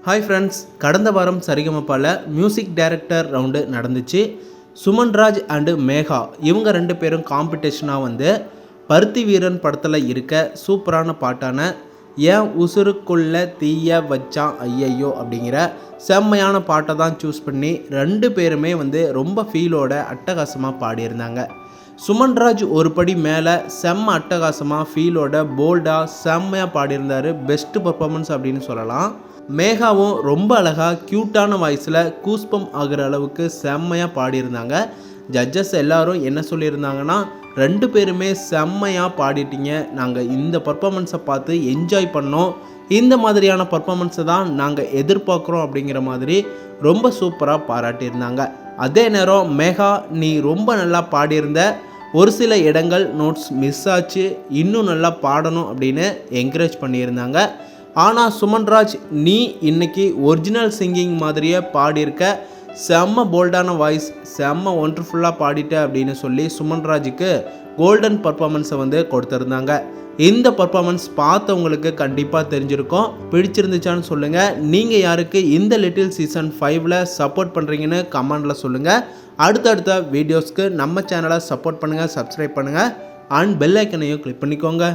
Hi friends, கடந்த வாரம் சரிகமபால music director round நடந்துச்சு. சுமன்ராஜ் அண்டு மேகா இவங்க 2 பேரும் காம்படிஷனாக வந்து பருத்தி வீரன் படத்தில் இருக்க சூப்பரான பாட்டான ஏன் உசுருக்குள்ள தீய வச்சான் ஐயையோ அப்படிங்கிற செம்மையான பாட்டை தான் சூஸ் பண்ணி 2 பேருமே வந்து ரொம்ப ஃபீலோட அட்டகாசமாக பாடியிருந்தாங்க. சுமன்ராஜ் ஒரு படி மேலே செம்ம அட்டகாசமாக ஃபீலோட போல்டாக செம்மையாக பாடியிருந்தார். பெஸ்ட்டு பர்ஃபார்மன்ஸ் அப்படின்னு சொல்லலாம். மேகாவும் ரொம்ப அழகாக க்யூட்டான வாய்ஸில் கூஸ்பம் ஆகிற அளவுக்கு செம்மையாக பாடியிருந்தாங்க. ஜட்ஜஸ் எல்லோரும் என்ன சொல்லியிருந்தாங்கன்னா, 2 பேருமே செம்மையாக பாடிட்டீங்க, நாங்கள் இந்த பர்ஃபார்மன்ஸை பார்த்து என்ஜாய் பண்ணோம், இந்த மாதிரியான பர்ஃபார்மன்ஸை தான் நாங்கள் எதிர்பார்க்குறோம் அப்படிங்கிற மாதிரி ரொம்ப சூப்பராக பாராட்டியிருந்தாங்க. அதே நேரம் மேகா, நீ ரொம்ப நல்லா பாடியிருந்த, ஒரு சில இடங்கள் நோட்ஸ் மிஸ் ஆச்சு, இன்னும் நல்லா பாடணும் அப்படின்னு என்கரேஜ் பண்ணியிருந்தாங்க. ஆனால் சுமன்ராஜ், நீ இன்னைக்கு ஒரிஜினல் சிங்கிங் மாதிரியே பாடியிருக்க, செம்ம போல்டான வாய்ஸ், செம்ம ஒண்டர்ஃபுல்லாக பாடிட்ட அப்படின்னு சொல்லி சுமன்ராஜுக்கு கோல்டன் பர்ஃபார்மன்ஸை வந்து கொடுத்துருந்தாங்க. இந்த பர்ஃபார்மன்ஸ் பார்த்தவங்களுக்கு கண்டிப்பாக தெரிஞ்சிருக்கும். பிடிச்சிருந்துச்சான்னு சொல்லுங்கள். நீங்கள் யாருக்கு இந்த லிட்டில் சீசன் 5ல் சப்போர்ட் பண்ணுறீங்கன்னு கமெண்டில் சொல்லுங்கள். அடுத்தடுத்த வீடியோஸ்க்கு நம்ம சேனலை சப்போர்ட் பண்ணுங்கள், சப்ஸ்கிரைப் பண்ணுங்கள் அண்ட் பெல் ஐக்கனையும் கிளிக் பண்ணிக்கோங்க.